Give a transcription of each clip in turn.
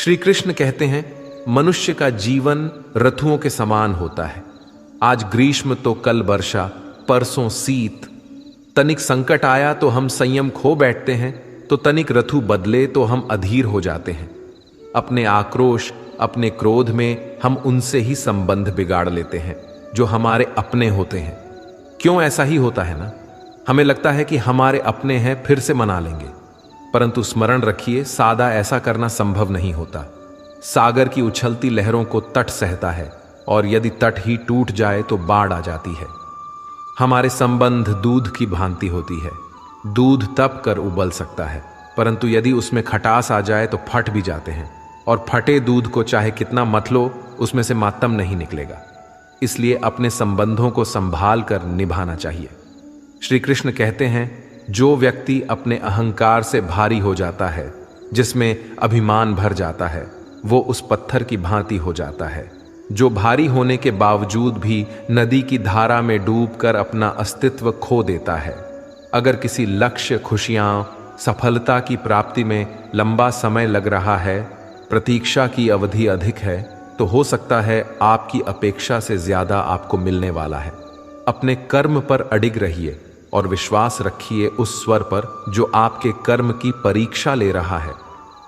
श्री कृष्ण कहते हैं, मनुष्य का जीवन ऋतुओं के समान होता है। आज ग्रीष्म तो कल वर्षा, परसों शीत। तनिक संकट आया तो हम संयम खो बैठते हैं, तो तनिक ऋतु बदले तो हम अधीर हो जाते हैं। अपने आक्रोश, अपने क्रोध में हम उनसे ही संबंध बिगाड़ लेते हैं जो हमारे अपने होते हैं। क्यों ऐसा ही होता है ना? हमें लगता है कि हमारे अपने हैं, फिर से मना लेंगे, परंतु स्मरण रखिए, सादा ऐसा करना संभव नहीं होता। सागर की उछलती लहरों को तट सहता है, और यदि तट ही टूट जाए तो बाढ़ आ जाती है। हमारे संबंध दूध की भांति होती है। दूध तप कर उबल सकता है, परंतु यदि उसमें खटास आ जाए तो फट भी जाते हैं, और फटे दूध को चाहे कितना मथ लो, उसमें से मातम नहीं निकलेगा। इसलिए अपने संबंधों को संभाल कर निभाना चाहिए। श्री कृष्ण कहते हैं, जो व्यक्ति अपने अहंकार से भारी हो जाता है, जिसमें अभिमान भर जाता है, वो उस पत्थर की भांति हो जाता है जो भारी होने के बावजूद भी नदी की धारा में डूबकर अपना अस्तित्व खो देता है। अगर किसी लक्ष्य, खुशियां, सफलता की प्राप्ति में लंबा समय लग रहा है, प्रतीक्षा की अवधि अधिक है, तो हो सकता है आपकी अपेक्षा से ज्यादा आपको मिलने वाला है। अपने कर्म पर अडिग रहिए और विश्वास रखिए उस स्वर पर जो आपके कर्म की परीक्षा ले रहा है।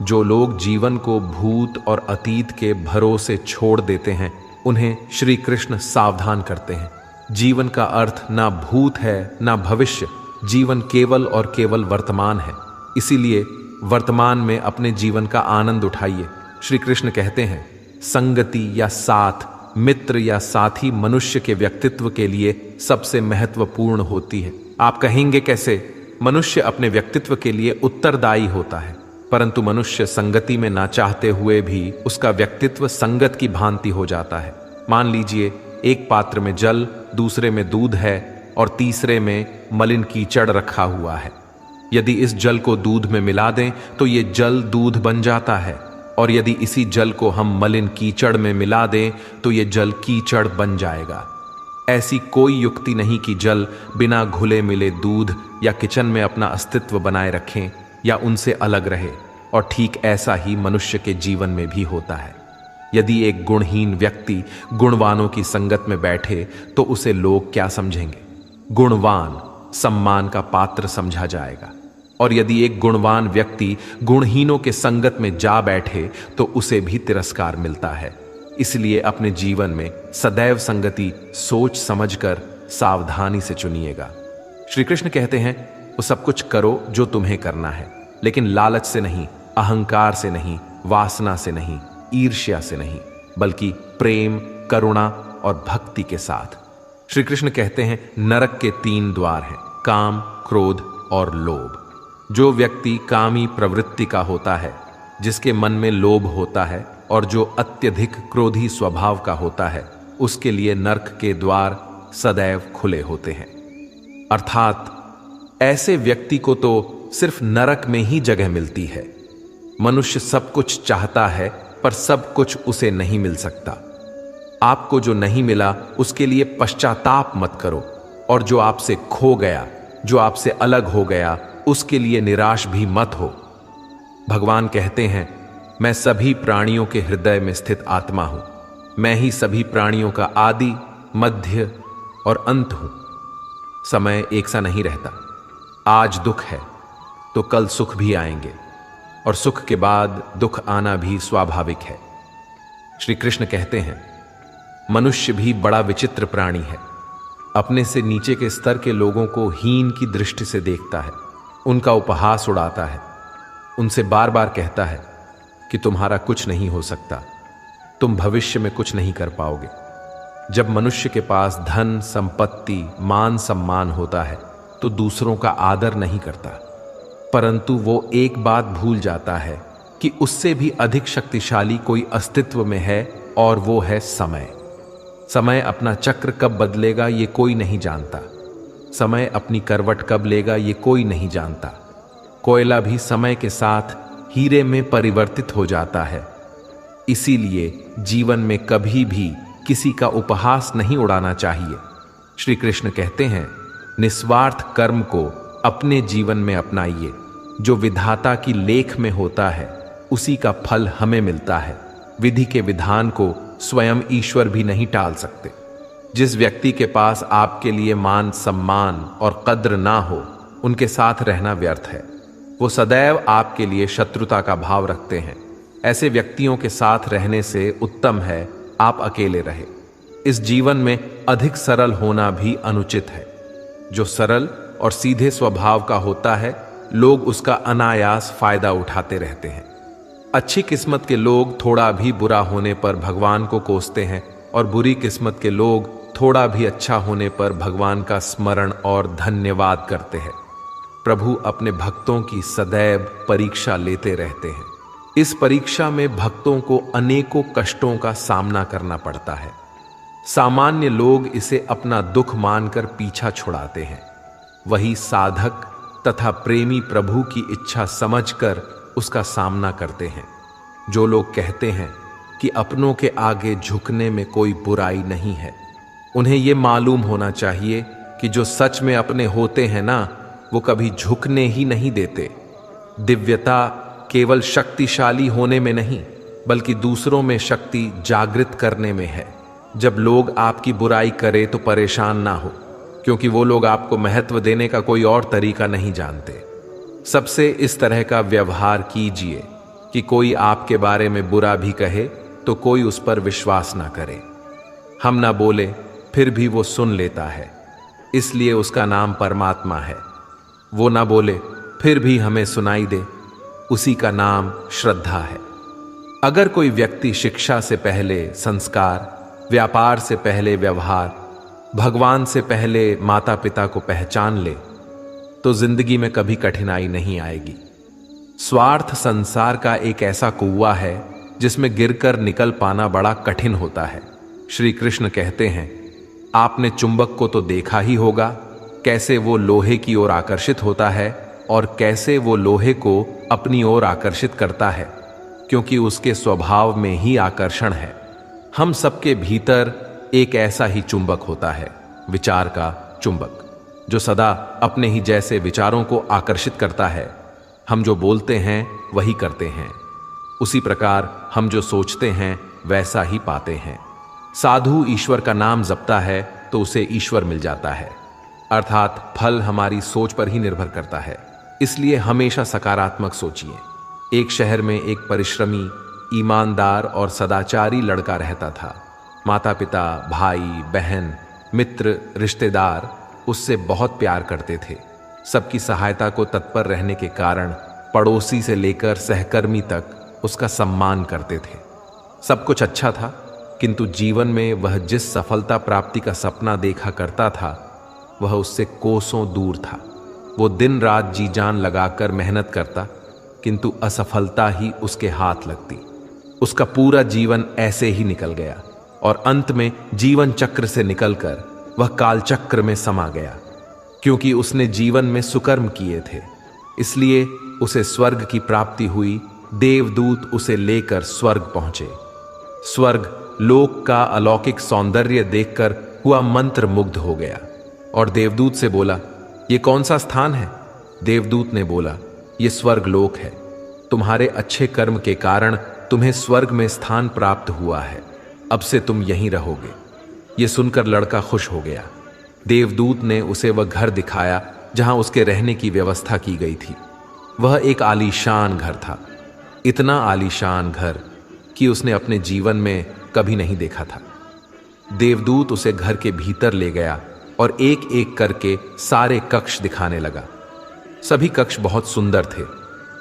जो लोग जीवन को भूत और अतीत के भरोसे छोड़ देते हैं, उन्हें श्री कृष्ण सावधान करते हैं। जीवन का अर्थ ना भूत है ना भविष्य, जीवन केवल और केवल वर्तमान है। इसीलिए वर्तमान में अपने जीवन का आनंद उठाइए। श्री कृष्ण कहते हैं, संगति या साथ, मित्र या साथी मनुष्य के व्यक्तित्व के लिए सबसे महत्वपूर्ण होती है। आप कहेंगे कैसे? मनुष्य अपने व्यक्तित्व के लिए उत्तरदायी होता है, परंतु मनुष्य संगति में ना चाहते हुए भी उसका व्यक्तित्व संगत की भांति हो जाता है। मान लीजिए, एक पात्र में जल, दूसरे में दूध है और तीसरे में मलिन कीचड़ रखा हुआ है। यदि इस जल को दूध में मिला दें तो ये जल दूध बन जाता है, और यदि इसी जल को हम मलिन कीचड़ में मिला दें तो ये जल कीचड़ बन जाएगा। ऐसी कोई युक्ति नहीं कि जल बिना घुले मिले दूध या किचन में अपना अस्तित्व बनाए रखें या उनसे अलग रहे। और ठीक ऐसा ही मनुष्य के जीवन में भी होता है। यदि एक गुणहीन व्यक्ति गुणवानों की संगत में बैठे तो उसे लोग क्या समझेंगे? गुणवान सम्मान का पात्र समझा जाएगा, और यदि एक गुणवान व्यक्ति गुणहीनों के संगत में जा बैठे तो उसे भी तिरस्कार मिलता है। इसलिए अपने जीवन में सदैव संगति सोच समझकर सावधानी से चुनिएगा। श्री कृष्ण कहते हैं, वो सब कुछ करो जो तुम्हें करना है, लेकिन लालच से नहीं, अहंकार से नहीं, वासना से नहीं, ईर्ष्या से नहीं, बल्कि प्रेम, करुणा और भक्ति के साथ। श्री कृष्ण कहते हैं, नरक के 3 द्वार हैं, काम, क्रोध और लोभ। जो व्यक्ति कामी प्रवृत्ति का होता है, जिसके मन में लोभ होता है, और जो अत्यधिक क्रोधी स्वभाव का होता है, उसके लिए नरक के द्वार सदैव खुले होते हैं। अर्थात ऐसे व्यक्ति को तो सिर्फ नरक में ही जगह मिलती है। मनुष्य सब कुछ चाहता है, पर सब कुछ उसे नहीं मिल सकता। आपको जो नहीं मिला उसके लिए पश्चाताप मत करो, और जो आपसे खो गया, जो आपसे अलग हो गया, उसके लिए निराश भी मत हो। भगवान कहते हैं, मैं सभी प्राणियों के हृदय में स्थित आत्मा हूं। मैं ही सभी प्राणियों का आदि, मध्य और अंत हूं। समय एक सा नहीं रहता। आज दुख है तो कल सुख भी आएंगे, और सुख के बाद दुख आना भी स्वाभाविक है। श्री कृष्ण कहते हैं, मनुष्य भी बड़ा विचित्र प्राणी है। अपने से नीचे के स्तर के लोगों को हीन की दृष्टि से देखता है, उनका उपहास उड़ाता है, उनसे बार बार कहता है कि तुम्हारा कुछ नहीं हो सकता, तुम भविष्य में कुछ नहीं कर पाओगे। जब मनुष्य के पास धन, संपत्ति, मान सम्मान होता है तो दूसरों का आदर नहीं करता, परंतु वो एक बात भूल जाता है कि उससे भी अधिक शक्तिशाली कोई अस्तित्व में है, और वो है समय। समय अपना चक्र कब बदलेगा ये कोई नहीं जानता। समय अपनी करवट कब लेगा ये कोई नहीं जानता। कोयला भी समय के साथ हीरे में परिवर्तित हो जाता है। इसीलिए जीवन में कभी भी किसी का उपहास नहीं उड़ाना चाहिए। श्री कृष्ण कहते हैं, निस्वार्थ कर्म को अपने जीवन में अपनाइए। जो विधाता की लेख में होता है उसी का फल हमें मिलता है। विधि के विधान को स्वयं ईश्वर भी नहीं टाल सकते। जिस व्यक्ति के पास आपके लिए मान सम्मान और कद्र ना हो, उनके साथ रहना व्यर्थ है। वो सदैव आपके लिए शत्रुता का भाव रखते हैं। ऐसे व्यक्तियों के साथ रहने से उत्तम है आप अकेले रहे। इस जीवन में अधिक सरल होना भी अनुचित है। जो सरल और सीधे स्वभाव का होता है, लोग उसका अनायास फायदा उठाते रहते हैं। अच्छी किस्मत के लोग थोड़ा भी बुरा होने पर भगवान को कोसते हैं और बुरी किस्मत के लोग थोड़ा भी अच्छा होने पर भगवान का स्मरण और धन्यवाद करते हैं। प्रभु अपने भक्तों की सदैव परीक्षा लेते रहते हैं। इस परीक्षा में भक्तों को अनेकों कष्टों का सामना करना पड़ता है। सामान्य लोग इसे अपना दुख मानकर पीछा छुड़ाते हैं। वही साधक तथा प्रेमी प्रभु की इच्छा समझकर उसका सामना करते हैं। जो लोग कहते हैं कि अपनों के आगे झुकने में कोई बुराई नहीं है, उन्हें यह मालूम होना चाहिए कि जो सच में अपने होते हैं ना, वो कभी झुकने ही नहीं देते। दिव्यता केवल शक्तिशाली होने में नहीं, बल्कि दूसरों में शक्ति जागृत करने में है। जब लोग आपकी बुराई करें तो परेशान ना हो, क्योंकि वो लोग आपको महत्व देने का कोई और तरीका नहीं जानते। सबसे इस तरह का व्यवहार कीजिए कि कोई आपके बारे में बुरा भी कहे तो कोई उस पर विश्वास ना करे। हम ना बोले फिर भी वो सुन लेता है, इसलिए उसका नाम परमात्मा है। वो ना बोले फिर भी हमें सुनाई दे, उसी का नाम श्रद्धा है। अगर कोई व्यक्ति शिक्षा से पहले संस्कार, व्यापार से पहले व्यवहार, भगवान से पहले माता पिता को पहचान ले, तो जिंदगी में कभी कठिनाई नहीं आएगी। स्वार्थ संसार का एक ऐसा कुआं है जिसमें गिरकर निकल पाना बड़ा कठिन होता है। श्री कृष्ण कहते हैं, आपने चुंबक को तो देखा ही होगा, कैसे वो लोहे की ओर आकर्षित होता है और कैसे वो लोहे को अपनी ओर आकर्षित करता है, क्योंकि उसके स्वभाव में ही आकर्षण है। हम सबके भीतर एक ऐसा ही चुंबक होता है, विचार का चुंबक, जो सदा अपने ही जैसे विचारों को आकर्षित करता है। हम जो बोलते हैं वही करते हैं। उसी प्रकार हम जो सोचते हैं वैसा ही पाते हैं। साधु ईश्वर का नाम जपता है तो उसे ईश्वर मिल जाता है, अर्थात फल हमारी सोच पर ही निर्भर करता है। इसलिए हमेशा सकारात्मक सोचिए। एक शहर में एक परिश्रमी, ईमानदार और सदाचारी लड़का रहता था। माता पिता, भाई बहन, मित्र, रिश्तेदार उससे बहुत प्यार करते थे। सबकी सहायता को तत्पर रहने के कारण पड़ोसी से लेकर सहकर्मी तक उसका सम्मान करते थे। सब कुछ अच्छा था, किंतु जीवन में वह जिस सफलता प्राप्ति का सपना देखा करता था, वह उससे कोसों दूर था। वो दिन रात जी जान लगाकर मेहनत करता, किंतु असफलता ही उसके हाथ लगती। उसका पूरा जीवन ऐसे ही निकल गया और अंत में जीवन चक्र से निकलकर वह काल चक्र में समा गया। क्योंकि उसने जीवन में सुकर्म किए थे, इसलिए उसे स्वर्ग की प्राप्ति हुई। देवदूत उसे लेकर स्वर्ग पहुंचे। स्वर्ग लोक का अलौकिक सौंदर्य देखकर हुआ मंत्र मुग्ध हो गया और देवदूत से बोला, ये कौन सा स्थान है? देवदूत ने बोला, ये स्वर्ग लोक है। तुम्हारे अच्छे कर्म के कारण तुम्हें स्वर्ग में स्थान प्राप्त हुआ है। अब से तुम यहीं रहोगे। ये सुनकर लड़का खुश हो गया। देवदूत ने उसे वह घर दिखाया जहां उसके रहने की व्यवस्था की गई थी। वह एक आलीशान घर था, इतना आलीशान घर कि उसने अपने जीवन में कभी नहीं देखा था। देवदूत उसे घर के भीतर ले गया और एक एक करके सारे कक्ष दिखाने लगा। सभी कक्ष बहुत सुंदर थे।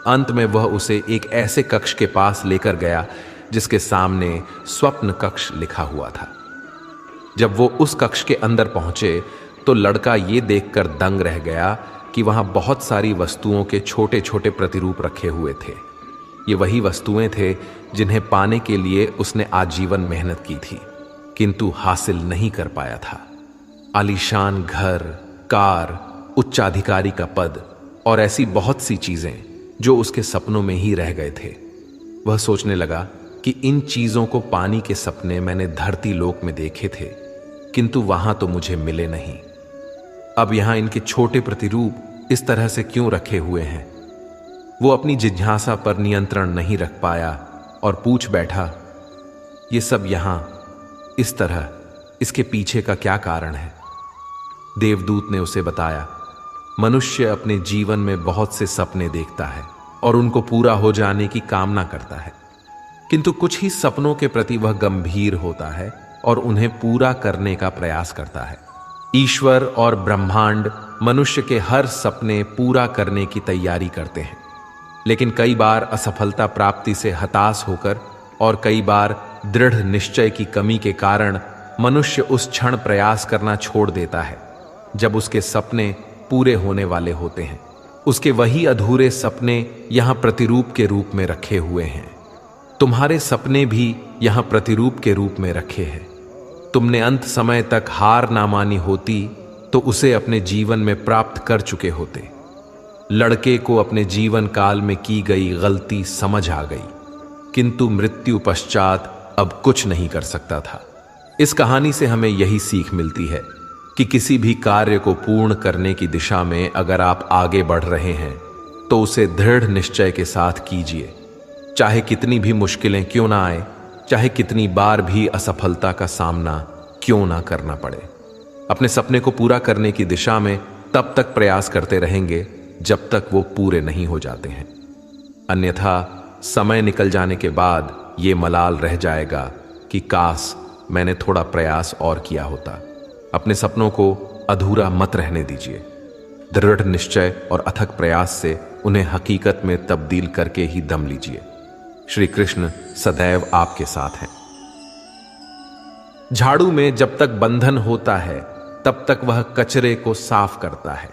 अंत में वह उसे एक ऐसे कक्ष के पास लेकर गया जिसके सामने स्वप्न कक्ष लिखा हुआ था। जब वो उस कक्ष के अंदर पहुंचे तो लड़का ये देखकर दंग रह गया कि वहां बहुत सारी वस्तुओं के छोटे छोटे प्रतिरूप रखे हुए थे। ये वही वस्तुएं थे जिन्हें पाने के लिए उसने आजीवन मेहनत की थी, किंतु हासिल नहीं कर पाया था। आलीशान घर, कार, उच्चाधिकारी का पद और ऐसी बहुत सी चीजें जो उसके सपनों में ही रह गए थे। वह सोचने लगा कि इन चीजों को पाने के सपने मैंने धरती लोक में देखे थे, किंतु वहां तो मुझे मिले नहीं। अब यहां इनके छोटे प्रतिरूप इस तरह से क्यों रखे हुए हैं? वो अपनी जिज्ञासा पर नियंत्रण नहीं रख पाया और पूछ बैठा, ये सब यहां इस तरह, इसके पीछे का क्या कारण है? देवदूत ने उसे बताया, मनुष्य अपने जीवन में बहुत से सपने देखता है और उनको पूरा हो जाने की कामना करता है, किंतु कुछ ही सपनों के प्रति वह गंभीर होता है और उन्हें पूरा करने का प्रयास करता है। ईश्वर और ब्रह्मांड मनुष्य के हर सपने पूरा करने की तैयारी करते हैं, लेकिन कई बार असफलता प्राप्ति से हताश होकर और कई बार दृढ़ निश्चय की कमी के कारण मनुष्य उस क्षण प्रयास करना छोड़ देता है जब उसके सपने पूरे होने वाले होते हैं। उसके वही अधूरे सपने यहां प्रतिरूप के रूप में रखे हुए हैं। तुम्हारे सपने भी यहां प्रतिरूप के रूप में रखे हैं। तुमने अंत समय तक हार ना मानी होती तो उसे अपने जीवन में प्राप्त कर चुके होते। लड़के को अपने जीवन काल में की गई गलती समझ आ गई, किंतु मृत्यु पश्चात अब कुछ नहीं कर सकता था। इस कहानी से हमें यही सीख मिलती है कि किसी भी कार्य को पूर्ण करने की दिशा में अगर आप आगे बढ़ रहे हैं तो उसे दृढ़ निश्चय के साथ कीजिए, चाहे कितनी भी मुश्किलें क्यों ना आए, चाहे कितनी बार भी असफलता का सामना क्यों ना करना पड़े। अपने सपने को पूरा करने की दिशा में तब तक प्रयास करते रहेंगे जब तक वो पूरे नहीं हो जाते हैं, अन्यथा समय निकल जाने के बाद ये मलाल रह जाएगा कि काश मैंने थोड़ा प्रयास और किया होता। अपने सपनों को अधूरा मत रहने दीजिए। दृढ़ निश्चय और अथक प्रयास से उन्हें हकीकत में तब्दील करके ही दम लीजिए। श्री कृष्ण सदैव आपके साथ हैं। झाड़ू में जब तक बंधन होता है तब तक वह कचरे को साफ करता है।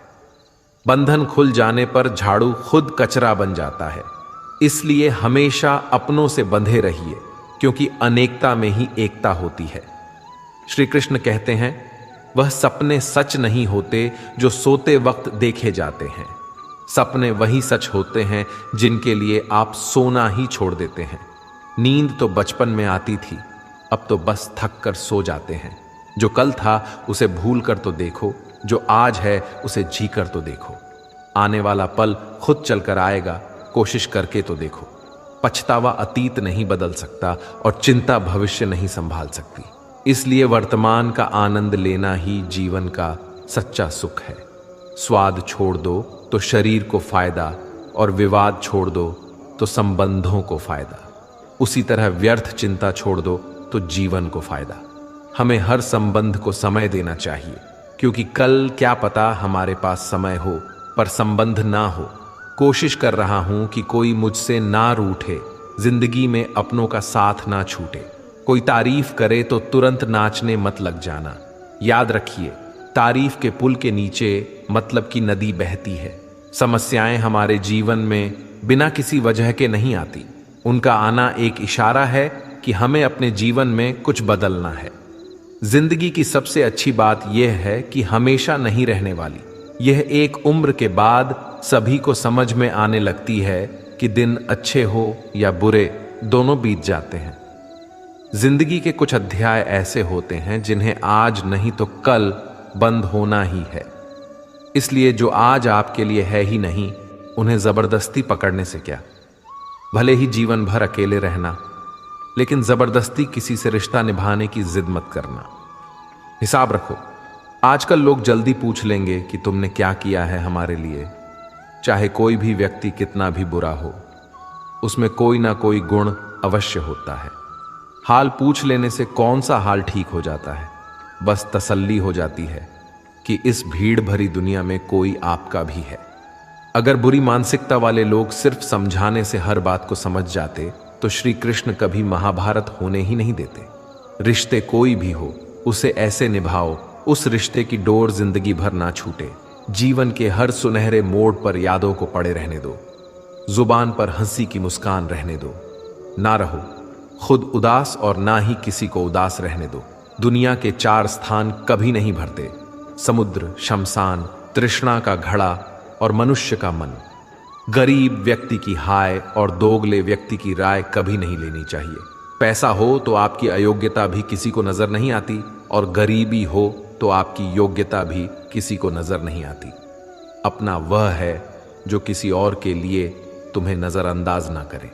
बंधन खुल जाने पर झाड़ू खुद कचरा बन जाता है। इसलिए हमेशा अपनों से बंधे रहिए, क्योंकि अनेकता में ही एकता होती है। श्री कृष्ण कहते हैं, वह सपने सच नहीं होते जो सोते वक्त देखे जाते हैं। सपने वही सच होते हैं जिनके लिए आप सोना ही छोड़ देते हैं। नींद तो बचपन में आती थी, अब तो बस थक कर सो जाते हैं। जो कल था उसे भूल कर तो देखो, जो आज है उसे जी कर तो देखो। आने वाला पल खुद चलकर आएगा, कोशिश करके तो देखो। पछतावा अतीत नहीं बदल सकता और चिंता भविष्य नहीं संभाल सकती। इसलिए वर्तमान का आनंद लेना ही जीवन का सच्चा सुख है। स्वाद छोड़ दो तो शरीर को फायदा, और विवाद छोड़ दो तो संबंधों को फायदा। उसी तरह व्यर्थ चिंता छोड़ दो तो जीवन को फायदा। हमें हर संबंध को समय देना चाहिए, क्योंकि कल क्या पता हमारे पास समय हो पर संबंध ना हो। कोशिश कर रहा हूं कि कोई मुझसे ना रूठे, जिंदगी में अपनों का साथ ना छूटे। कोई तारीफ करे तो तुरंत नाचने मत लग जाना। याद रखिए, तारीफ के पुल के नीचे मतलब की नदी बहती है। समस्याएं हमारे जीवन में बिना किसी वजह के नहीं आती। उनका आना एक इशारा है कि हमें अपने जीवन में कुछ बदलना है। जिंदगी की सबसे अच्छी बात यह है कि हमेशा नहीं रहने वाली। यह एक उम्र के बाद सभी को समझ में आने लगती है कि दिन अच्छे हो या बुरे, दोनों बीत जाते हैं। जिंदगी के कुछ अध्याय ऐसे होते हैं जिन्हें आज नहीं तो कल बंद होना ही है। इसलिए जो आज आपके लिए है ही नहीं, उन्हें जबरदस्ती पकड़ने से क्या। भले ही जीवन भर अकेले रहना, लेकिन जबरदस्ती किसी से रिश्ता निभाने की जिद मत करना। हिसाब रखो, आजकल लोग जल्दी पूछ लेंगे कि तुमने क्या किया है हमारे लिए। चाहे कोई भी व्यक्ति कितना भी बुरा हो, उसमें कोई ना कोई गुण अवश्य होता है। हाल पूछ लेने से कौन सा हाल ठीक हो जाता है। बस तसल्ली हो जाती है कि इस भीड़ भरी दुनिया में कोई आपका भी है। अगर बुरी मानसिकता वाले लोग सिर्फ समझाने से हर बात को समझ जाते तो श्री कृष्ण कभी महाभारत होने ही नहीं देते। रिश्ते कोई भी हो, उसे ऐसे निभाओ उस रिश्ते की डोर जिंदगी भर ना छूटे। जीवन के हर सुनहरे मोड़ पर यादों को पड़े रहने दो। जुबान पर हंसी की मुस्कान रहने दो। ना रहो खुद उदास और ना ही किसी को उदास रहने दो। दुनिया के 4 स्थान कभी नहीं भरते: समुद्र, शमशान, तृष्णा का घड़ा और मनुष्य का मन। गरीब व्यक्ति की हाय और दोगले व्यक्ति की राय कभी नहीं लेनी चाहिए। पैसा हो तो आपकी अयोग्यता भी किसी को नजर नहीं आती, और गरीबी हो तो आपकी योग्यता भी किसी को नजर नहीं आती। अपना वह है जो किसी और के लिए तुम्हें नजरअंदाज ना करे।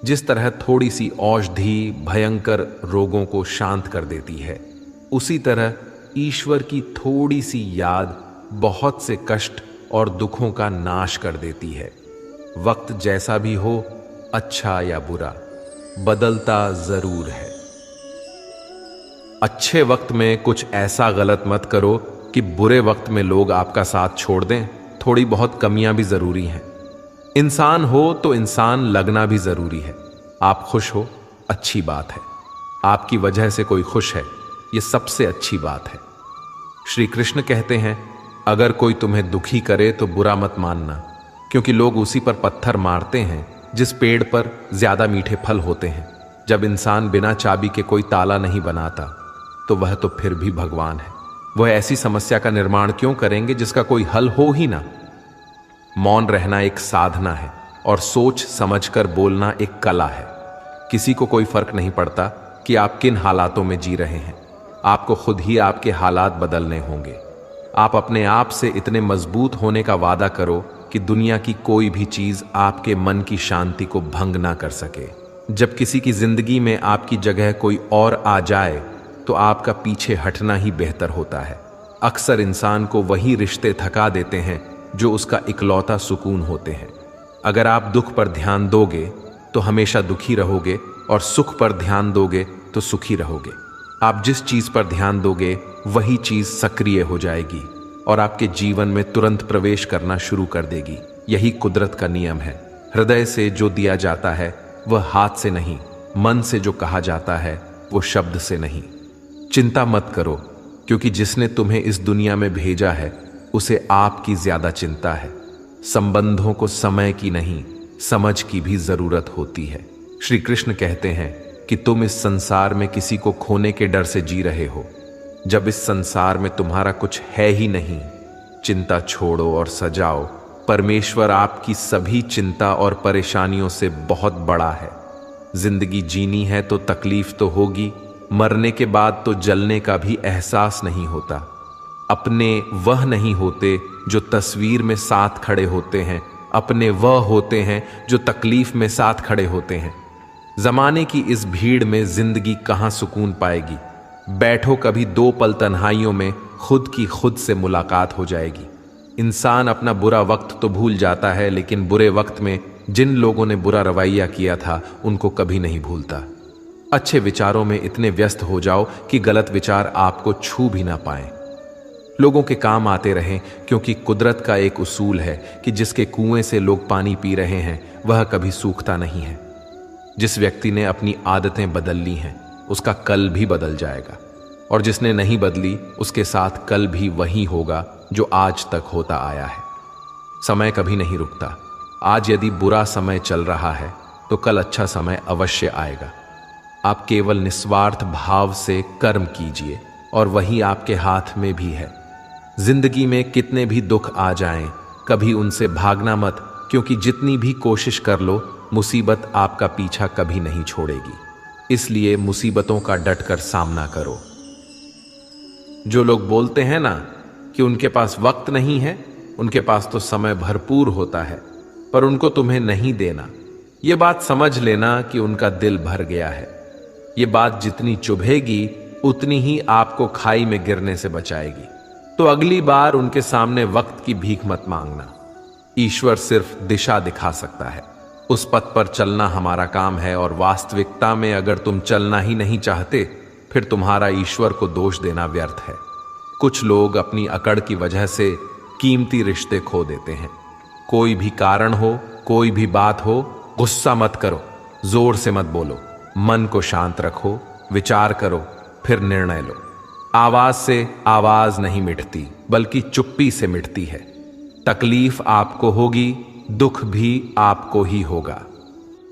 जिस तरह थोड़ी सी औषधि भयंकर रोगों को शांत कर देती है, उसी तरह ईश्वर की थोड़ी सी याद बहुत से कष्ट और दुखों का नाश कर देती है। वक्त जैसा भी हो, अच्छा या बुरा, बदलता जरूर है। अच्छे वक्त में कुछ ऐसा गलत मत करो कि बुरे वक्त में लोग आपका साथ छोड़ दें। थोड़ी बहुत कमियां भी जरूरी हैं। इंसान हो तो इंसान लगना भी जरूरी है। आप खुश हो, अच्छी बात है। आपकी वजह से कोई खुश है, यह सबसे अच्छी बात है। श्री कृष्ण कहते हैं, अगर कोई तुम्हें दुखी करे तो बुरा मत मानना, क्योंकि लोग उसी पर पत्थर मारते हैं जिस पेड़ पर ज्यादा मीठे फल होते हैं। जब इंसान बिना चाबी के कोई ताला नहीं बनाता, तो वह तो फिर भी भगवान है। वह ऐसी समस्या का निर्माण क्यों करेंगे जिसका कोई हल हो ही ना। मौन रहना एक साधना है और सोच समझकर बोलना एक कला है। किसी को कोई फर्क नहीं पड़ता कि आप किन हालातों में जी रहे हैं। आपको खुद ही आपके हालात बदलने होंगे। आप अपने आप से इतने मजबूत होने का वादा करो कि दुनिया की कोई भी चीज आपके मन की शांति को भंग ना कर सके। जब किसी की जिंदगी में आपकी जगह कोई और आ जाए, तो आपका पीछे हटना ही बेहतर होता है। अक्सर इंसान को वही रिश्ते थका देते हैं जो उसका इकलौता सुकून होते हैं। अगर आप दुख पर ध्यान दोगे तो हमेशा दुखी रहोगे, और सुख पर ध्यान दोगे तो सुखी रहोगे। आप जिस चीज पर ध्यान दोगे वही चीज सक्रिय हो जाएगी और आपके जीवन में तुरंत प्रवेश करना शुरू कर देगी। यही कुदरत का नियम है। हृदय से जो दिया जाता है वह हाथ से नहीं, मन से जो कहा जाता है वो शब्द से नहीं। चिंता मत करो, क्योंकि जिसने तुम्हें इस दुनिया में भेजा है उसे आपकी ज्यादा चिंता है। संबंधों को समय की नहीं, समझ की भी जरूरत होती है। श्री कृष्ण कहते हैं कि तुम इस संसार में किसी को खोने के डर से जी रहे हो। जब इस संसार में तुम्हारा कुछ है ही नहीं, चिंता छोड़ो और सजाओ। परमेश्वर आपकी सभी चिंता और परेशानियों से बहुत बड़ा है। जिंदगी जीनी है तो तकलीफ तो होगी, मरने के बाद तो जलने का भी एहसास नहीं होता। अपने वह नहीं होते जो तस्वीर में साथ खड़े होते हैं, अपने वह होते हैं जो तकलीफ में साथ खड़े होते हैं। जमाने की इस भीड़ में जिंदगी कहाँ सुकून पाएगी। बैठो कभी दो पल तन्हाइयों में, खुद की खुद से मुलाकात हो जाएगी। इंसान अपना बुरा वक्त तो भूल जाता है, लेकिन बुरे वक्त में जिन लोगों ने बुरा रवैया किया था उनको कभी नहीं भूलता। अच्छे विचारों में इतने व्यस्त हो जाओ कि गलत विचार आपको छू भी ना पाएं। लोगों के काम आते रहें, क्योंकि कुदरत का एक उसूल है कि जिसके कुएं से लोग पानी पी रहे हैं वह कभी सूखता नहीं है। जिस व्यक्ति ने अपनी आदतें बदल ली हैं उसका कल भी बदल जाएगा, और जिसने नहीं बदली उसके साथ कल भी वही होगा जो आज तक होता आया है। समय कभी नहीं रुकता। आज यदि बुरा समय चल रहा है तो कल अच्छा समय अवश्य आएगा। आप केवल निस्वार्थ भाव से कर्म कीजिए और वही आपके हाथ में भी है। जिंदगी में कितने भी दुख आ जाएं, कभी उनसे भागना मत, क्योंकि जितनी भी कोशिश कर लो मुसीबत आपका पीछा कभी नहीं छोड़ेगी। इसलिए मुसीबतों का डटकर सामना करो। जो लोग बोलते हैं ना कि उनके पास वक्त नहीं है, उनके पास तो समय भरपूर होता है, पर उनको तुम्हें नहीं देना। ये बात समझ लेना कि उनका दिल भर गया है। ये बात जितनी चुभेगी उतनी ही आपको खाई में गिरने से बचाएगी। तो अगली बार उनके सामने वक्त की भीख मत मांगना। ईश्वर सिर्फ दिशा दिखा सकता है, उस पथ पर चलना हमारा काम है। और वास्तविकता में अगर तुम चलना ही नहीं चाहते, फिर तुम्हारा ईश्वर को दोष देना व्यर्थ है। कुछ लोग अपनी अकड़ की वजह से कीमती रिश्ते खो देते हैं। कोई भी कारण हो, कोई भी बात हो, गुस्सा मत करो, जोर से मत बोलो, मन को शांत रखो, विचार करो, फिर निर्णय लो। आवाज से आवाज नहीं मिटती, बल्कि चुप्पी से मिटती है। तकलीफ आपको होगी, दुख भी आपको ही होगा।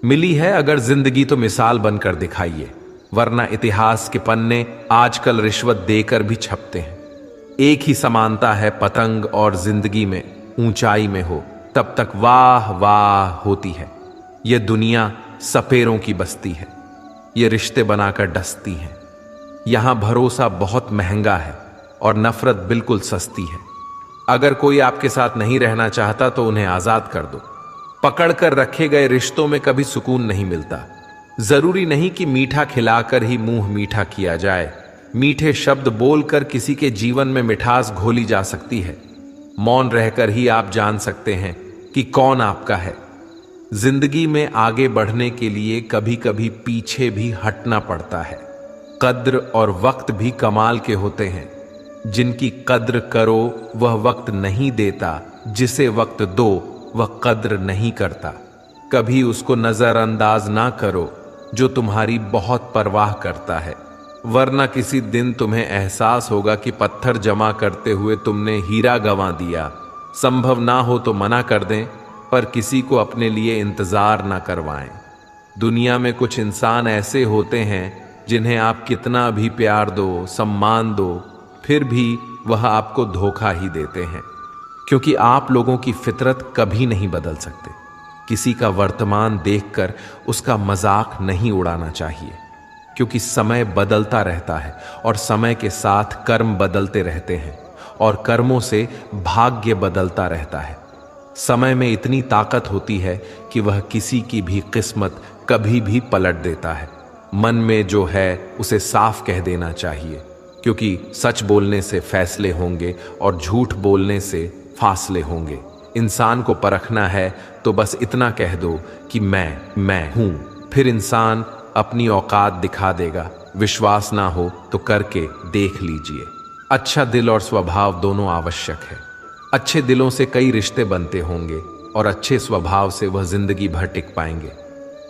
मिली है अगर जिंदगी तो मिसाल बनकर दिखाइए, वरना इतिहास के पन्ने आजकल रिश्वत देकर भी छपते हैं। एक ही समानता है पतंग और जिंदगी में, ऊंचाई में हो तब तक वाह वाह होती है। यह दुनिया सपेरों की बस्ती है, ये रिश्ते बनाकर डसती हैं। यहां भरोसा बहुत महंगा है और नफरत बिल्कुल सस्ती है। अगर कोई आपके साथ नहीं रहना चाहता तो उन्हें आजाद कर दो, पकड़कर रखे गए रिश्तों में कभी सुकून नहीं मिलता। जरूरी नहीं कि मीठा खिलाकर ही मुंह मीठा किया जाए। मीठे शब्द बोलकर किसी के जीवन में मिठास घोली जा सकती है। मौन रहकर ही आप जान सकते हैं कि कौन आपका है। जिंदगी में आगे बढ़ने के लिए कभी कभी पीछे भी हटना पड़ता है। कद्र और वक्त भी कमाल के होते हैं। जिनकी कद्र करो वह वक्त नहीं देता, जिसे वक्त दो वह कद्र नहीं करता। कभी उसको नजरअंदाज ना करो जो तुम्हारी बहुत परवाह करता है, वरना किसी दिन तुम्हें एहसास होगा कि पत्थर जमा करते हुए तुमने हीरा गंवा दिया। संभव ना हो तो मना कर दें, पर किसी को अपने लिए इंतजार ना करवाएं। दुनिया में कुछ इंसान ऐसे होते हैं जिन्हें आप कितना भी प्यार दो, सम्मान दो, फिर भी वह आपको धोखा ही देते हैं, क्योंकि आप लोगों की फितरत कभी नहीं बदल सकते। किसी का वर्तमान देखकर उसका मजाक नहीं उड़ाना चाहिए, क्योंकि समय बदलता रहता है और समय के साथ कर्म बदलते रहते हैं और कर्मों से भाग्य बदलता रहता है। समय में इतनी ताकत होती है कि वह किसी की भी किस्मत कभी भी पलट देता है। मन में जो है उसे साफ कह देना चाहिए, क्योंकि सच बोलने से फैसले होंगे और झूठ बोलने से फासले होंगे। इंसान को परखना है तो बस इतना कह दो कि मैं हूं, फिर इंसान अपनी औकात दिखा देगा। विश्वास ना हो तो करके देख लीजिए। अच्छा दिल और स्वभाव दोनों आवश्यक है। अच्छे दिलों से कई रिश्ते बनते होंगे और अच्छे स्वभाव से वह जिंदगी भर टिक पाएंगे।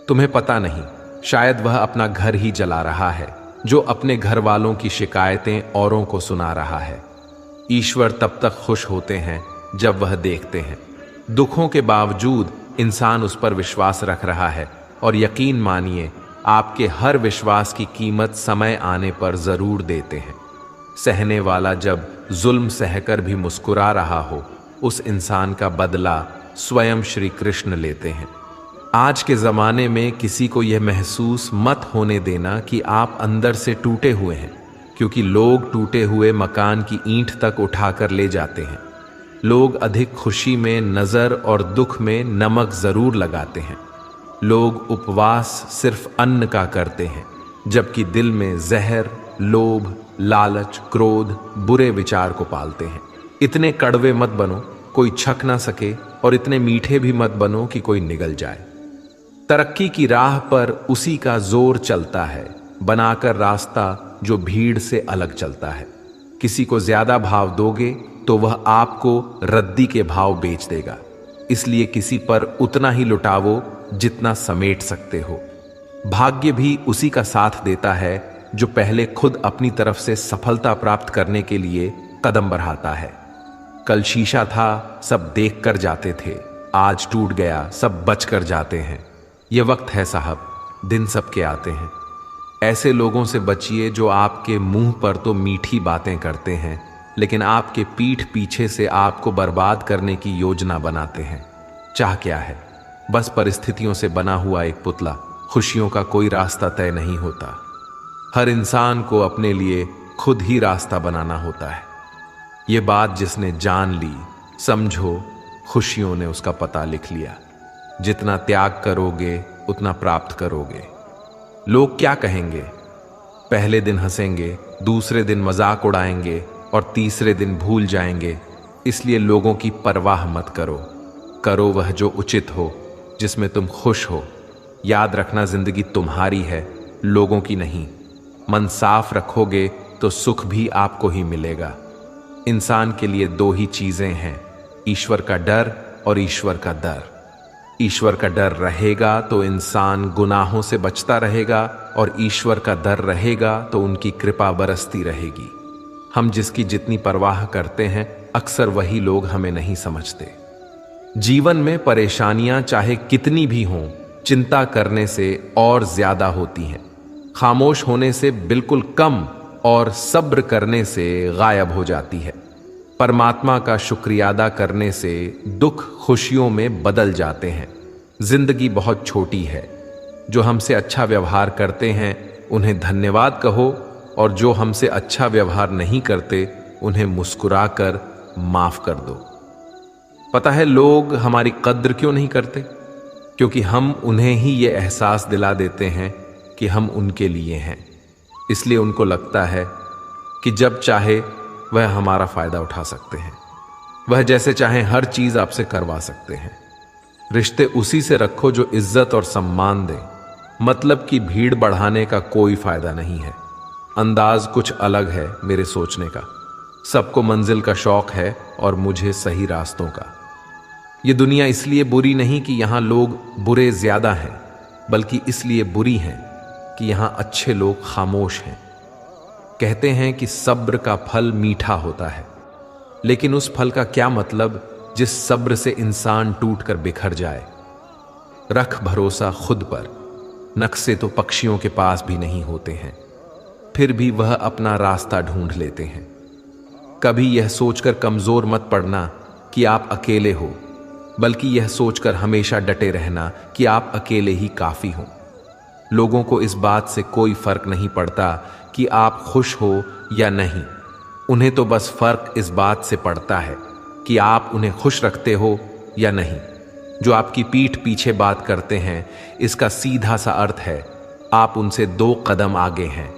तुम्हें पता नहीं, शायद वह अपना घर ही जला रहा है जो अपने घर वालों की शिकायतें औरों को सुना रहा है। ईश्वर तब तक खुश होते हैं जब वह देखते हैं दुखों के बावजूद इंसान उस पर विश्वास रख रहा है, और यकीन मानिए आपके हर विश्वास की कीमत समय आने पर जरूर देते हैं। सहने वाला जब जुल्म सहकर भी मुस्कुरा रहा हो, उस इंसान का बदला स्वयं श्री कृष्ण लेते हैं। आज के ज़माने में किसी को यह महसूस मत होने देना कि आप अंदर से टूटे हुए हैं, क्योंकि लोग टूटे हुए मकान की ईंट तक उठाकर ले जाते हैं। लोग अधिक खुशी में नज़र और दुख में नमक ज़रूर लगाते हैं। लोग उपवास सिर्फ अन्न का करते हैं, जबकि दिल में जहर, लोभ, लालच, क्रोध, बुरे विचार को पालते हैं। इतने कड़वे मत बनो कोई छक ना सके, और इतने मीठे भी मत बनो कि कोई निगल जाए। तरक्की की राह पर उसी का जोर चलता है, बनाकर रास्ता जो भीड़ से अलग चलता है। किसी को ज्यादा भाव दोगे तो वह आपको रद्दी के भाव बेच देगा। इसलिए किसी पर उतना ही लुटावो जितना समेट सकते हो। भाग्य भी उसी का साथ देता है जो पहले खुद अपनी तरफ से सफलता प्राप्त करने के लिए कदम बढ़ाता है। कल शीशा था, सब देख कर जाते थे, आज टूट गया, सब बच कर जाते हैं। ये वक्त है साहब, दिन सबके आते हैं। ऐसे लोगों से बचिए जो आपके मुंह पर तो मीठी बातें करते हैं, लेकिन आपके पीठ पीछे से आपको बर्बाद करने की योजना बनाते हैं। चाह क्या है? बस परिस्थितियों से बना हुआ एक पुतला। खुशियों का कोई रास्ता तय नहीं होता। हर इंसान को अपने लिए खुद ही रास्ता बनाना होता है। ये बात जिसने जान ली, समझो खुशियों ने उसका पता लिख लिया। जितना त्याग करोगे उतना प्राप्त करोगे। लोग क्या कहेंगे? पहले दिन हंसेंगे, दूसरे दिन मजाक उड़ाएंगे और तीसरे दिन भूल जाएंगे। इसलिए लोगों की परवाह मत करो। करो वह जो उचित हो, जिसमें तुम खुश हो। याद रखना, जिंदगी तुम्हारी है, लोगों की नहीं। मन साफ रखोगे तो सुख भी आपको ही मिलेगा। इंसान के लिए दो ही चीजें हैं, ईश्वर का डर और ईश्वर का दर। ईश्वर का डर रहेगा तो इंसान गुनाहों से बचता रहेगा, और ईश्वर का डर रहेगा तो उनकी कृपा बरसती रहेगी। हम जिसकी जितनी परवाह करते हैं, अक्सर वही लोग हमें नहीं समझते। जीवन में परेशानियां चाहे कितनी भी हों, चिंता करने से और ज्यादा होती हैं। खामोश होने से बिल्कुल कम और सब्र करने से गायब हो जाती है। परमात्मा का शुक्रिया अदा करने से दुख खुशियों में बदल जाते हैं। जिंदगी बहुत छोटी है। जो हमसे अच्छा व्यवहार करते हैं उन्हें धन्यवाद कहो, और जो हमसे अच्छा व्यवहार नहीं करते उन्हें मुस्कुराकर माफ कर दो। पता है लोग हमारी कद्र क्यों नहीं करते? क्योंकि हम उन्हें ही ये एहसास दिला देते हैं कि हम उनके लिए हैं। इसलिए उनको लगता है कि जब चाहे वह हमारा फायदा उठा सकते हैं, वह जैसे चाहें हर चीज आपसे करवा सकते हैं। रिश्ते उसी से रखो जो इज्जत और सम्मान दे। मतलब की भीड़ बढ़ाने का कोई फायदा नहीं है। अंदाज कुछ अलग है मेरे सोचने का। सबको मंजिल का शौक है और मुझे सही रास्तों का। ये दुनिया इसलिए बुरी नहीं कि यहां लोग बुरे ज्यादा हैं, बल्कि इसलिए बुरी हैं कि यहां अच्छे लोग खामोश हैं। कहते हैं कि सब्र का फल मीठा होता है, लेकिन उस फल का क्या मतलब जिस सब्र से इंसान टूटकर बिखर जाए। रख भरोसा खुद पर। नक्शे तो पक्षियों के पास भी नहीं होते हैं, फिर भी वह अपना रास्ता ढूंढ लेते हैं। कभी यह सोचकर कमजोर मत पड़ना कि आप अकेले हो, बल्कि यह सोचकर हमेशा डटे रहना कि आप अकेले ही काफी हो। लोगों को इस बात से कोई फर्क नहीं पड़ता कि आप खुश हो या नहीं। उन्हें तो बस फर्क इस बात से पड़ता है कि आप उन्हें खुश रखते हो या नहीं। जो आपकी पीठ पीछे बात करते हैं, इसका सीधा सा अर्थ है आप उनसे 2 कदम आगे हैं।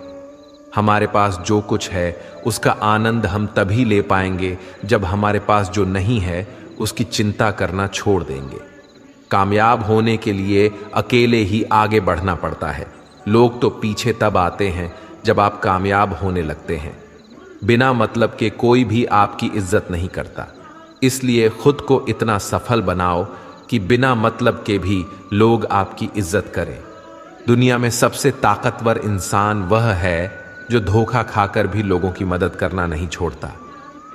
हमारे पास जो कुछ है उसका आनंद हम तभी ले पाएंगे जब हमारे पास जो नहीं है उसकी चिंता करना छोड़ देंगे। कामयाब होने के लिए अकेले ही आगे बढ़ना पड़ता है। लोग तो पीछे तब आते हैं जब आप कामयाब होने लगते हैं। बिना मतलब के कोई भी आपकी इज्जत नहीं करता। इसलिए खुद को इतना सफल बनाओ कि बिना मतलब के भी लोग आपकी इज्जत करें। दुनिया में सबसे ताकतवर इंसान वह है जो धोखा खाकर भी लोगों की मदद करना नहीं छोड़ता।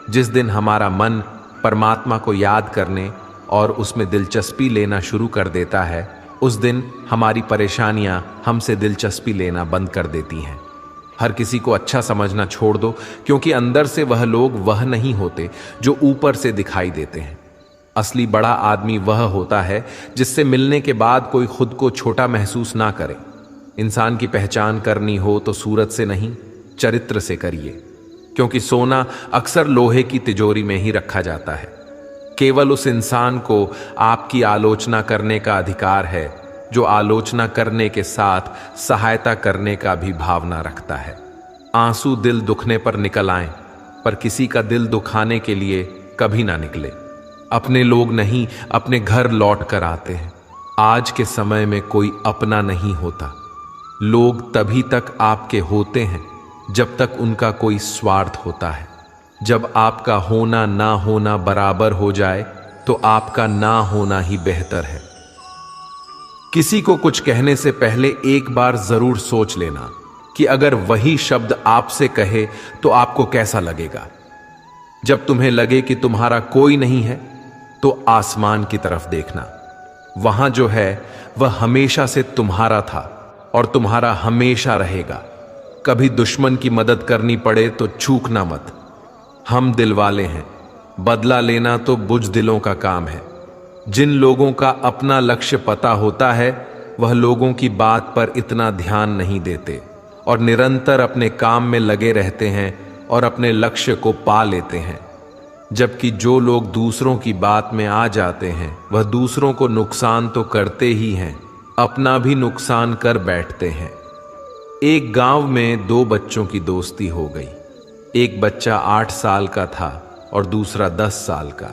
जिस दिन हमारा मन परमात्मा को याद करने और उसमें दिलचस्पी लेना शुरू कर देता है, उस दिन हमारी परेशानियां हमसे दिलचस्पी लेना बंद कर देती हैं। हर किसी को अच्छा समझना छोड़ दो, क्योंकि अंदर से वह लोग वह नहीं होते जो ऊपर से दिखाई देते हैं। असली बड़ा आदमी वह होता है जिससे मिलने के बाद कोई खुद को छोटा महसूस ना करे। इंसान की पहचान करनी हो तो सूरत से नहीं, चरित्र से करिए, क्योंकि सोना अक्सर लोहे की तिजोरी में ही रखा जाता है। केवल उस इंसान को आपकी आलोचना करने का अधिकार है जो आलोचना करने के साथ सहायता करने का भी भावना रखता है। आंसू दिल दुखने पर निकल आएं, पर किसी का दिल दुखाने के लिए कभी ना निकले। अपने लोग नहीं, अपने घर लौट कर आते हैं। आज के समय में कोई अपना नहीं होता। लोग तभी तक आपके होते हैं जब तक उनका कोई स्वार्थ होता है। जब आपका होना ना होना बराबर हो जाए तो आपका ना होना ही बेहतर है। किसी को कुछ कहने से पहले एक बार जरूर सोच लेना कि अगर वही शब्द आपसे कहे तो आपको कैसा लगेगा। जब तुम्हें लगे कि तुम्हारा कोई नहीं है तो आसमान की तरफ देखना। वहां जो है वह हमेशा से तुम्हारा था और तुम्हारा हमेशा रहेगा। कभी दुश्मन की मदद करनी पड़े तो चूकना मत। हम दिल वाले हैं, बदला लेना तो बुज़दिलों का काम है। जिन लोगों का अपना लक्ष्य पता होता है वह लोगों की बात पर इतना ध्यान नहीं देते और निरंतर अपने काम में लगे रहते हैं और अपने लक्ष्य को पा लेते हैं। जबकि जो लोग दूसरों की बात में आ जाते हैं वह दूसरों को नुकसान तो करते ही हैं, अपना भी नुकसान कर बैठते हैं। एक गांव में 2 बच्चों की दोस्ती हो गई। एक बच्चा 8 साल का था और दूसरा 10 साल का।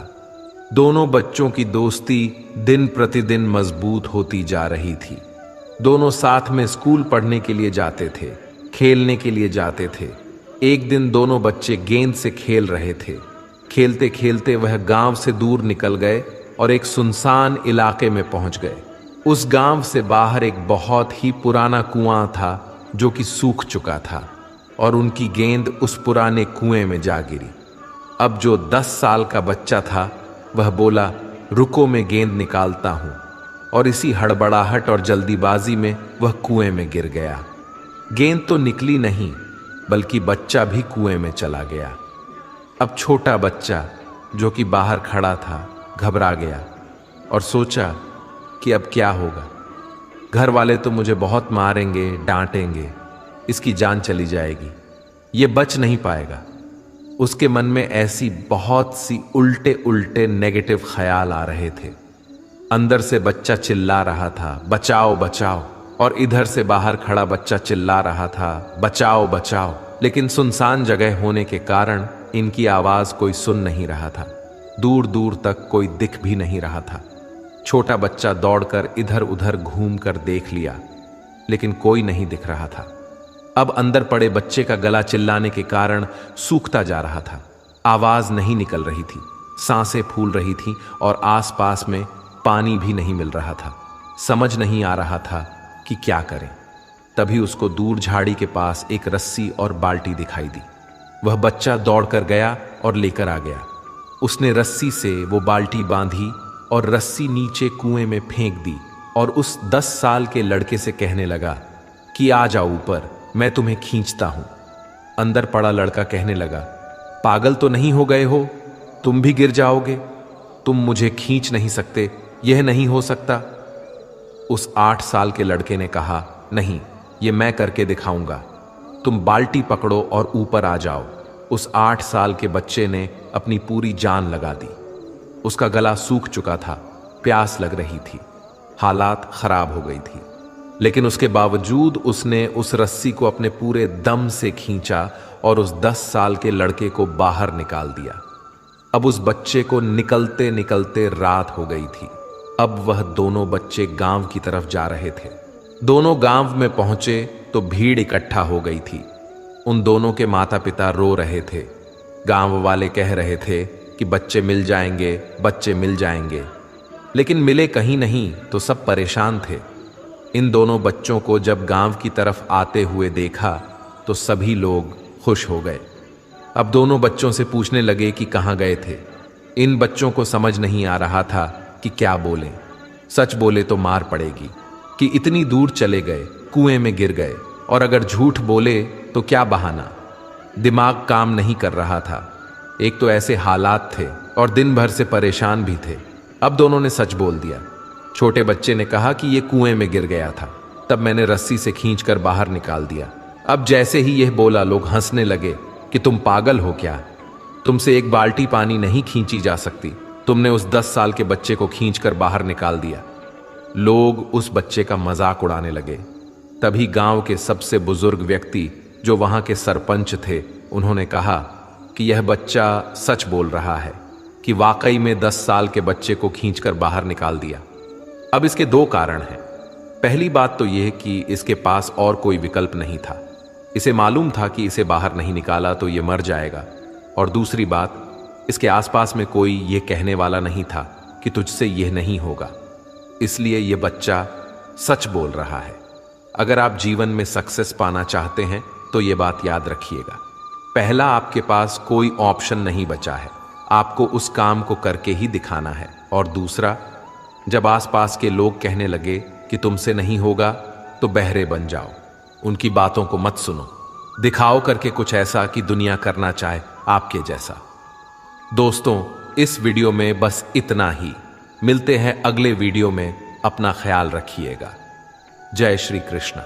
दोनों बच्चों की दोस्ती दिन प्रतिदिन मजबूत होती जा रही थी। दोनों साथ में स्कूल पढ़ने के लिए जाते थे, खेलने के लिए जाते थे। एक दिन दोनों बच्चे गेंद से खेल रहे थे। खेलते खेलते वह गांव से दूर निकल गए और एक सुनसान इलाके में पहुंच गए। उस गांव से बाहर एक बहुत ही पुराना कुआं था जो कि सूख चुका था और उनकी गेंद उस पुराने कुएं में जा गिरी। अब जो 10 साल का बच्चा था वह बोला, रुको मैं गेंद निकालता हूं, और इसी हड़बड़ाहट और जल्दीबाजी में वह कुएं में गिर गया। गेंद तो निकली नहीं, बल्कि बच्चा भी कुएं में चला गया। अब छोटा बच्चा जो कि बाहर खड़ा था घबरा गया और सोचा कि अब क्या होगा। घर वाले तो मुझे बहुत मारेंगे, डांटेंगे, इसकी जान चली जाएगी, ये बच नहीं पाएगा। उसके मन में ऐसी बहुत सी उल्टे उल्टे नेगेटिव ख्याल आ रहे थे। अंदर से बच्चा चिल्ला रहा था, बचाओ बचाओ, और इधर से बाहर खड़ा बच्चा चिल्ला रहा था, बचाओ बचाओ। लेकिन सुनसान जगह होने के कारण इनकी आवाज कोई सुन नहीं रहा था। दूर दूर तक कोई दिख भी नहीं रहा था। छोटा बच्चा दौड़कर इधर उधर घूमकर देख लिया, लेकिन कोई नहीं दिख रहा था। अब अंदर पड़े बच्चे का गला चिल्लाने के कारण सूखता जा रहा था। आवाज नहीं निकल रही थी, सांसें फूल रही थीं और आसपास में पानी भी नहीं मिल रहा था। समझ नहीं आ रहा था कि क्या करें। तभी उसको दूर झाड़ी के पास एक रस्सी और बाल्टी दिखाई दी। वह बच्चा दौड़कर गया और लेकर आ गया। उसने रस्सी से वो बाल्टी बांधी और रस्सी नीचे कुएं में फेंक दी और उस 10 साल के लड़के से कहने लगा कि आ जाओ ऊपर, मैं तुम्हें खींचता हूं। अंदर पड़ा लड़का कहने लगा, पागल तो नहीं हो गए हो? तुम भी गिर जाओगे। तुम मुझे खींच नहीं सकते, यह नहीं हो सकता। उस 8 साल के लड़के ने कहा, नहीं, ये मैं करके दिखाऊंगा। तुम बाल्टी पकड़ो और ऊपर आ जाओ। उस 8 साल के बच्चे ने अपनी पूरी जान लगा दी। उसका गला सूख चुका था, प्यास लग रही थी, हालात खराब हो गई थी, लेकिन उसके बावजूद उसने उस रस्सी को अपने पूरे दम से खींचा और उस 10 साल के लड़के को बाहर निकाल दिया। अब उस बच्चे को निकलते निकलते रात हो गई थी। अब वह दोनों बच्चे गांव की तरफ जा रहे थे। दोनों गांव में पहुंचे तो भीड़ इकट्ठा हो गई थी। उन दोनों के माता पिता रो रहे थे। गांव वाले कह रहे थे कि बच्चे मिल जाएंगे, बच्चे मिल जाएंगे, लेकिन मिले कहीं नहीं तो सब परेशान थे। इन दोनों बच्चों को जब गांव की तरफ आते हुए देखा तो सभी लोग खुश हो गए। अब दोनों बच्चों से पूछने लगे कि कहाँ गए थे। इन बच्चों को समझ नहीं आ रहा था कि क्या बोलें। सच बोले तो मार पड़ेगी कि इतनी दूर चले गए, कुएं में गिर गए, और अगर झूठ बोले तो क्या बहाना। दिमाग काम नहीं कर रहा था। एक तो ऐसे हालात थे और दिन भर से परेशान भी थे। अब दोनों ने सच बोल दिया। छोटे बच्चे ने कहा कि ये कुएं में गिर गया था, तब मैंने रस्सी से खींचकर बाहर निकाल दिया। अब जैसे ही यह बोला, लोग हंसने लगे कि तुम पागल हो क्या? तुमसे एक बाल्टी पानी नहीं खींची जा सकती। तुमने उस 10 साल के बच्चे को खींचकर बाहर निकाल दिया। लोग उस बच्चे का मजाक उड़ाने लगे। तभी गांव के सबसे बुजुर्ग व्यक्ति, जो वहां के सरपंच थे, उन्होंने कहा कि यह बच्चा सच बोल रहा है कि वाकई में 10 साल के बच्चे को खींचकर बाहर निकाल दिया। अब इसके 2 कारण हैं। पहली बात तो यह कि इसके पास और कोई विकल्प नहीं था। इसे मालूम था कि इसे बाहर नहीं निकाला तो यह मर जाएगा। और दूसरी बात, इसके आसपास में कोई यह कहने वाला नहीं था कि तुझसे यह नहीं होगा। इसलिए यह बच्चा सच बोल रहा है। अगर आप जीवन में सक्सेस पाना चाहते हैं तो यह बात याद रखिएगा। पहला, आपके पास कोई ऑप्शन नहीं बचा है, आपको उस काम को करके ही दिखाना है। और दूसरा, जब आसपास के लोग कहने लगे कि तुमसे नहीं होगा तो बहरे बन जाओ, उनकी बातों को मत सुनो। दिखाओ करके कुछ ऐसा कि दुनिया करना चाहे आपके जैसा। दोस्तों, इस वीडियो में बस इतना ही। मिलते हैं अगले वीडियो में। अपना ख्याल रखिएगा। जय श्री कृष्ण।